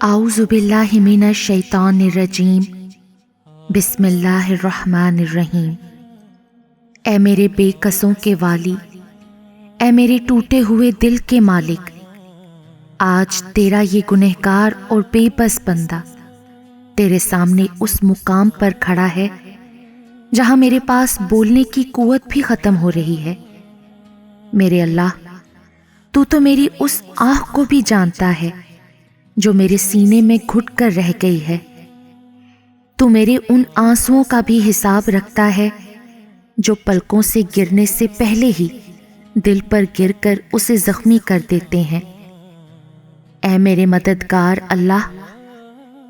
اعوذ باللہ من الشیطان الرجیم بسم اللہ الرحمن الرحیم۔ اے میرے بے کسوں کے والی، اے میرے ٹوٹے ہوئے دل کے مالک، آج تیرا یہ گنہگار اور بے بس بندہ تیرے سامنے اس مقام پر کھڑا ہے جہاں میرے پاس بولنے کی قوت بھی ختم ہو رہی ہے۔ میرے اللہ، تو میری اس آہ کو بھی جانتا ہے جو میرے سینے میں گھٹ کر رہ گئی ہے۔ تو میرے ان آنسوؤں کا بھی حساب رکھتا ہے جو پلکوں سے گرنے سے پہلے ہی دل پر گر کر اسے زخمی کر دیتے ہیں۔ اے میرے مددگار اللہ،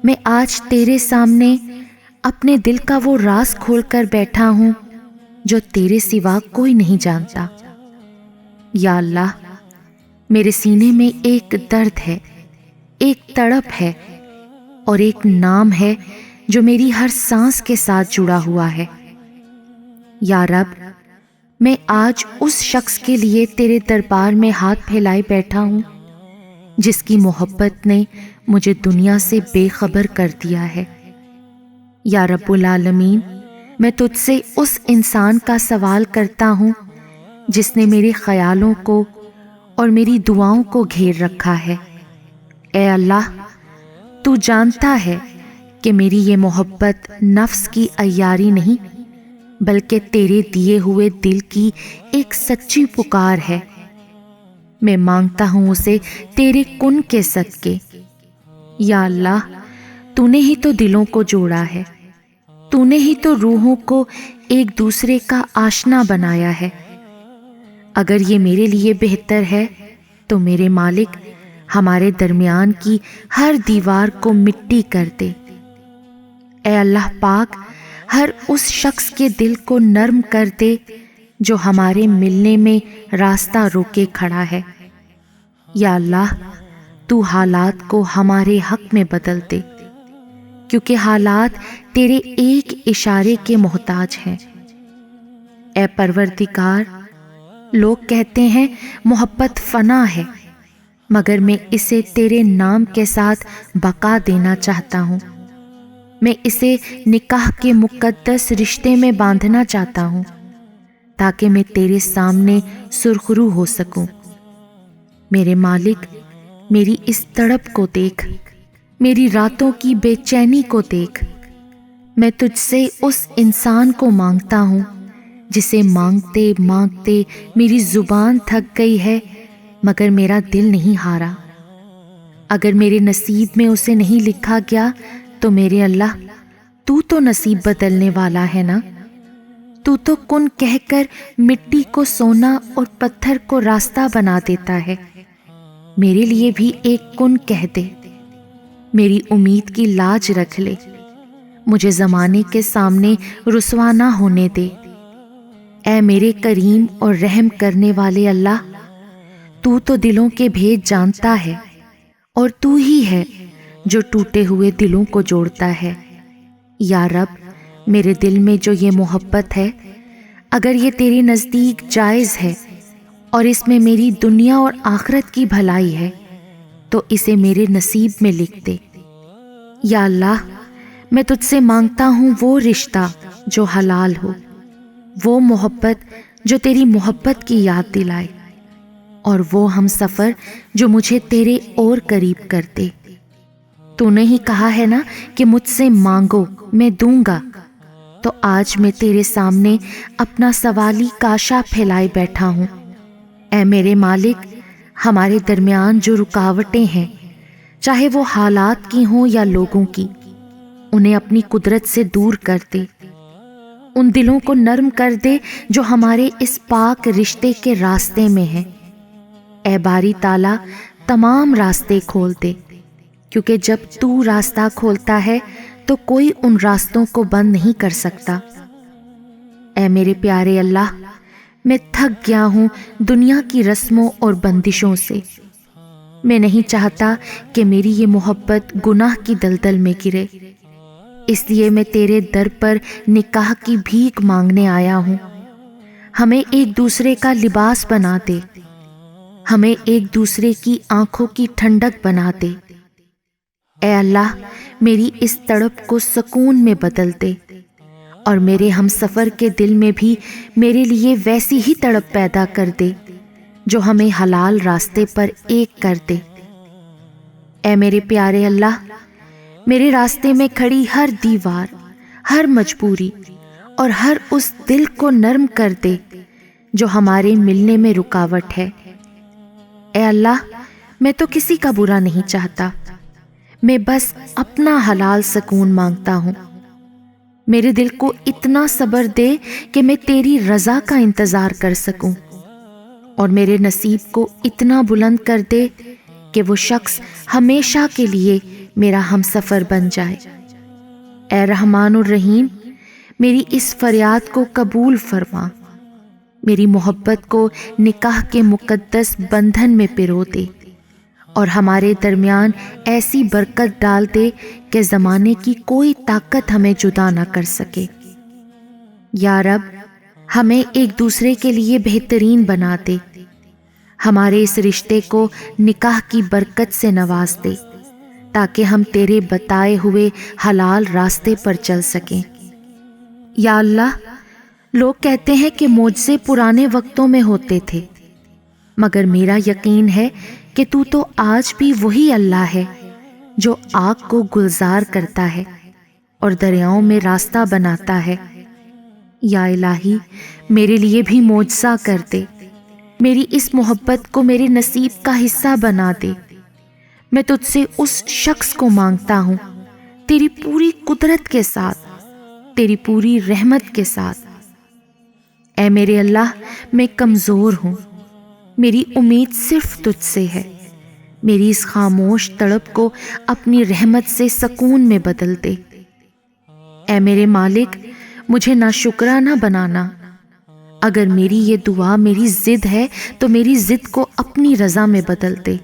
میں آج تیرے سامنے اپنے دل کا وہ راز کھول کر بیٹھا ہوں جو تیرے سوا کوئی نہیں جانتا۔ یا اللہ، میرے سینے میں ایک درد ہے، ایک تڑپ ہے اور ایک نام ہے جو میری ہر سانس کے ساتھ جڑا ہوا ہے۔ یا رب، میں آج اس شخص کے لیے تیرے دربار میں ہاتھ پھیلائے بیٹھا ہوں جس کی محبت نے مجھے دنیا سے بے خبر کر دیا ہے۔ یا رب العالمین، میں تجھ سے اس انسان کا سوال کرتا ہوں جس نے میرے خیالوں کو اور میری دعاؤں کو گھیر رکھا ہے۔ اے اللہ، تو جانتا ہے کہ میری یہ محبت نفس کی عیاری نہیں بلکہ تیرے دیے ہوئے دل کی ایک سچی پکار ہے۔ میں مانگتا ہوں اسے تیرے کن کے صدقے۔ یا اللہ، تو نے ہی تو دلوں کو جوڑا ہے، تو نے ہی تو روحوں کو ایک دوسرے کا آشنا بنایا ہے۔ اگر یہ میرے لیے بہتر ہے تو میرے مالک ہمارے درمیان کی ہر دیوار کو مٹی کر دے۔ اے اللہ پاک، ہر اس شخص کے دل کو نرم کر دے جو ہمارے ملنے میں راستہ روکے کھڑا ہے۔ یا اللہ، تو حالات کو ہمارے حق میں بدل دے کیونکہ حالات تیرے ایک اشارے کے محتاج ہیں۔ اے پروردگار، لوگ کہتے ہیں محبت فنا ہے، مگر میں اسے تیرے نام کے ساتھ بقا دینا چاہتا ہوں۔ میں اسے نکاح کے مقدس رشتے میں باندھنا چاہتا ہوں تاکہ میں تیرے سامنے سرخرو ہو سکوں۔ میرے مالک، میری اس تڑپ کو دیکھ، میری راتوں کی بے چینی کو دیکھ۔ میں تجھ سے اس انسان کو مانگتا ہوں جسے مانگتے مانگتے میری زبان تھک گئی ہے مگر میرا دل نہیں ہارا۔ اگر میرے نصیب میں اسے نہیں لکھا گیا تو میرے اللہ، تو نصیب بدلنے والا ہے نا۔ تو کن کہہ کر مٹی کو سونا اور پتھر کو راستہ بنا دیتا ہے۔ میرے لیے بھی ایک کن کہہ دے، میری امید کی لاج رکھ لے، مجھے زمانے کے سامنے رسوا نہ ہونے دے۔ اے میرے کریم اور رحم کرنے والے اللہ، تو دلوں کے بھید جانتا ہے اور تو ہی ہے جو ٹوٹے ہوئے دلوں کو جوڑتا ہے۔ یا رب، میرے دل میں جو یہ محبت ہے، اگر یہ تیرے نزدیک جائز ہے اور اس میں میری دنیا اور آخرت کی بھلائی ہے تو اسے میرے نصیب میں لکھ دے۔ یا اللہ، میں تجھ سے مانگتا ہوں وہ رشتہ جو حلال ہو، وہ محبت جو تیری محبت کی یاد دلائے، اور وہ ہم سفر جو مجھے تیرے اور قریب کر دے۔ تو نے ہی کہا ہے نا کہ مجھ سے مانگو میں دوں گا، تو آج میں تیرے سامنے اپنا سوالی کاشا پھیلائے بیٹھا ہوں۔ اے میرے مالک، ہمارے درمیان جو رکاوٹیں ہیں، چاہے وہ حالات کی ہوں یا لوگوں کی، انہیں اپنی قدرت سے دور کر دے۔ ان دلوں کو نرم کر دے جو ہمارے اس پاک رشتے کے راستے میں ہیں۔ اے باری تعالیٰ، تمام راستے کھول دے کیونکہ جب تو راستہ کھولتا ہے تو کوئی ان راستوں کو بند نہیں کر سکتا۔ اے میرے پیارے اللہ، میں تھک گیا ہوں دنیا کی رسموں اور بندشوں سے۔ میں نہیں چاہتا کہ میری یہ محبت گناہ کی دلدل میں گرے، اس لیے میں تیرے در پر نکاح کی بھیک مانگنے آیا ہوں۔ ہمیں ایک دوسرے کا لباس بنا دے، ہمیں ایک دوسرے کی آنکھوں کی ٹھنڈک بنا دے۔ اے اللہ میری اس تڑپ کو سکون میں بدل دے، اور میرے ہم سفر کے دل میں بھی میرے لیے ویسی ہی تڑپ پیدا کر دے جو ہمیں حلال راستے پر ایک کر دے۔ اے میرے پیارے اللہ، میرے راستے میں کھڑی ہر دیوار، ہر مجبوری اور ہر اس دل کو نرم کر دے جو ہمارے ملنے میں رکاوٹ ہے۔ اے اللہ، میں تو کسی کا برا نہیں چاہتا، میں بس اپنا حلال سکون مانگتا ہوں۔ میرے دل کو اتنا صبر دے کہ میں تیری رضا کا انتظار کر سکوں، اور میرے نصیب کو اتنا بلند کر دے کہ وہ شخص ہمیشہ کے لیے میرا ہم سفر بن جائے۔ اے رحمان الرحیم، میری اس فریاد کو قبول فرما، میری محبت کو نکاح کے مقدس بندھن میں پرو دے، اور ہمارے درمیان ایسی برکت ڈال دے کہ زمانے کی کوئی طاقت ہمیں جدا نہ کر سکے۔ یا رب، ہمیں ایک دوسرے کے لیے بہترین بنا دے، ہمارے اس رشتے کو نکاح کی برکت سے نواز دے تاکہ ہم تیرے بتائے ہوئے حلال راستے پر چل سکیں۔ یا اللہ، لوگ کہتے ہیں کہ معجزے پرانے وقتوں میں ہوتے تھے، مگر میرا یقین ہے کہ تو آج بھی وہی اللہ ہے جو آگ کو گلزار کرتا ہے اور دریاؤں میں راستہ بناتا ہے۔ یا الہی، میرے لیے بھی معجزہ کر دے، میری اس محبت کو میرے نصیب کا حصہ بنا دے۔ میں تجھ سے اس شخص کو مانگتا ہوں تیری پوری قدرت کے ساتھ، تیری پوری رحمت کے ساتھ۔ اے میرے اللہ، میں کمزور ہوں، میری امید صرف تجھ سے ہے۔ میری اس خاموش تڑپ کو اپنی رحمت سے سکون میں بدل دے۔ اے میرے مالک، مجھے ناشکرا نہ بنانا۔ اگر میری یہ دعا میری ضد ہے تو میری ضد کو اپنی رضا میں بدل دے،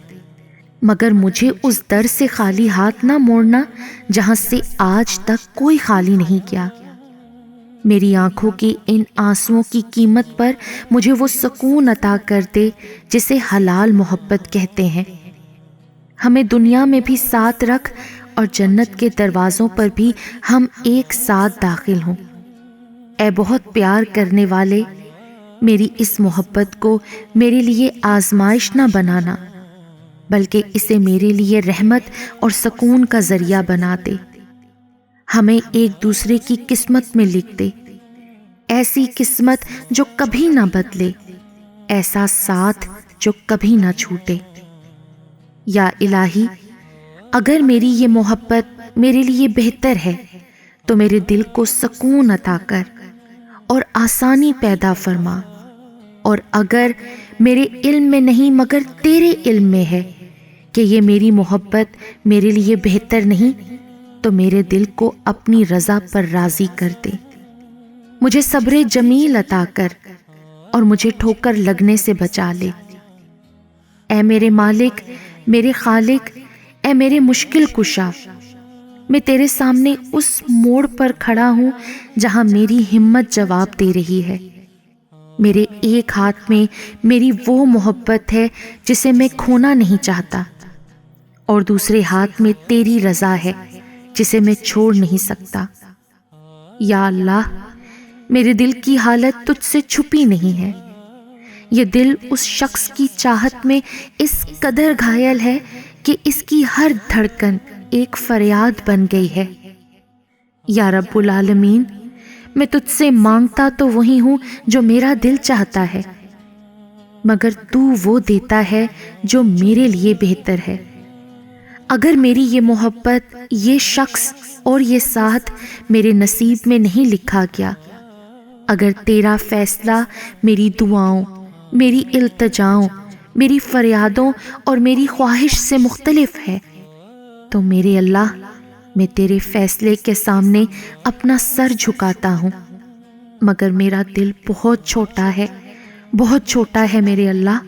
مگر مجھے اس در سے خالی ہاتھ نہ موڑنا جہاں سے آج تک کوئی خالی نہیں کیا۔ میری آنکھوں کی ان آنسوؤں کی قیمت پر مجھے وہ سکون عطا کر دے جسے حلال محبت کہتے ہیں۔ ہمیں دنیا میں بھی ساتھ رکھ اور جنت کے دروازوں پر بھی ہم ایک ساتھ داخل ہوں۔ اے بہت پیار کرنے والے، میری اس محبت کو میرے لیے آزمائش نہ بنانا، بلکہ اسے میرے لیے رحمت اور سکون کا ذریعہ بنا دے۔ ہمیں ایک دوسرے کی قسمت میں لکھ دے، ایسی قسمت جو کبھی نہ بدلے، ایسا ساتھ جو کبھی نہ چھوٹے۔ یا الہی، اگر میری یہ محبت میرے لیے بہتر ہے تو میرے دل کو سکون عطا کر اور آسانی پیدا فرما، اور اگر میرے علم میں نہیں مگر تیرے علم میں ہے کہ یہ میری محبت میرے لیے بہتر نہیں، تو میرے دل کو اپنی رضا پر راضی کر دے۔ مجھے صبر جمیل عطا کر اور مجھے ٹھوکر لگنے سے بچا لے۔ اے میرے مالک، میرے خالق، اے میرے مشکل کشا، میں تیرے سامنے اس موڑ پر کھڑا ہوں جہاں میری ہمت جواب دے رہی ہے۔ میرے ایک ہاتھ میں میری وہ محبت ہے جسے میں کھونا نہیں چاہتا، اور دوسرے ہاتھ میں تیری رضا ہے جسے میں چھوڑ نہیں سکتا۔ یا اللہ، میرے دل کی حالت تجھ سے چھپی نہیں ہے۔ یہ دل اس شخص کی چاہت میں اس قدر گھائل ہے کہ اس کی ہر دھڑکن ایک فریاد بن گئی ہے۔ یا رب العالمین، میں تجھ سے مانگتا تو وہی ہوں جو میرا دل چاہتا ہے، مگر تو وہ دیتا ہے جو میرے لیے بہتر ہے۔ اگر میری یہ محبت، یہ شخص اور یہ ساتھ میرے نصیب میں نہیں لکھا گیا، اگر تیرا فیصلہ میری دعاؤں، میری التجاؤں، میری فریادوں اور میری خواہش سے مختلف ہے، تو میرے اللہ، میں تیرے فیصلے کے سامنے اپنا سر جھکاتا ہوں، مگر میرا دل بہت چھوٹا ہے، بہت چھوٹا ہے میرے اللہ۔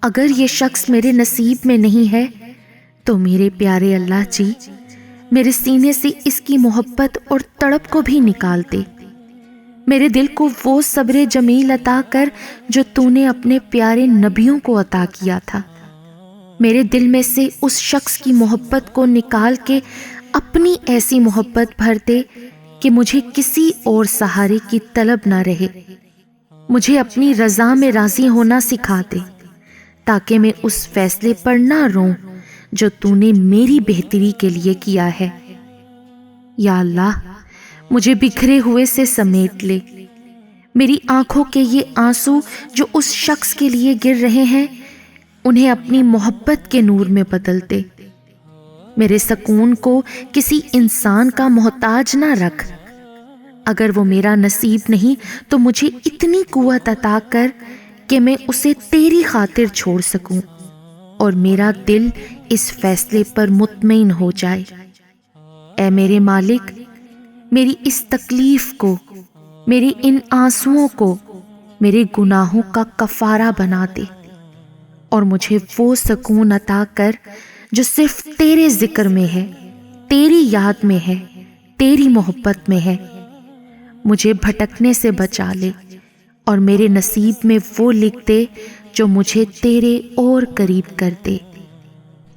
اگر یہ شخص میرے نصیب میں نہیں ہے تو میرے پیارے اللہ جی، میرے سینے سے اس کی محبت اور تڑپ کو بھی نکال دے۔ میرے دل کو وہ صبر جمیل عطا کر جو تو نے اپنے پیارے نبیوں کو عطا کیا تھا۔ میرے دل میں سے اس شخص کی محبت کو نکال کے اپنی ایسی محبت بھر دے کہ مجھے کسی اور سہارے کی طلب نہ رہے۔ مجھے اپنی رضا میں راضی ہونا سکھا دے تاکہ میں اس فیصلے پر نہ روں جو تو نے میری بہتری کے لیے کیا ہے۔ یا اللہ، مجھے بکھرے ہوئے سے سمیٹ لے۔ میری آنکھوں کے یہ آنسو جو اس شخص کے لیے گر رہے ہیں، انہیں اپنی محبت کے نور میں بدل دے۔ میرے سکون کو کسی انسان کا محتاج نہ رکھ۔ اگر وہ میرا نصیب نہیں تو مجھے اتنی قوت عطا کر کہ میں اسے تیری خاطر چھوڑ سکوں اور میرا دل اس فیصلے پر مطمئن ہو جائے۔ اے میرے مالک، میری اس تکلیف کو، میری ان آنسوؤں کو میرے گناہوں کا کفارہ بنا دے اور مجھے وہ سکون عطا کر جو صرف تیرے ذکر میں ہے، تیری یاد میں ہے، تیری محبت میں ہے۔ مجھے بھٹکنے سے بچا لے اور میرے نصیب میں وہ لکھ دے جو مجھے تیرے اور قریب کر دے۔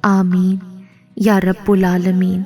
آمین یا رب العالمین۔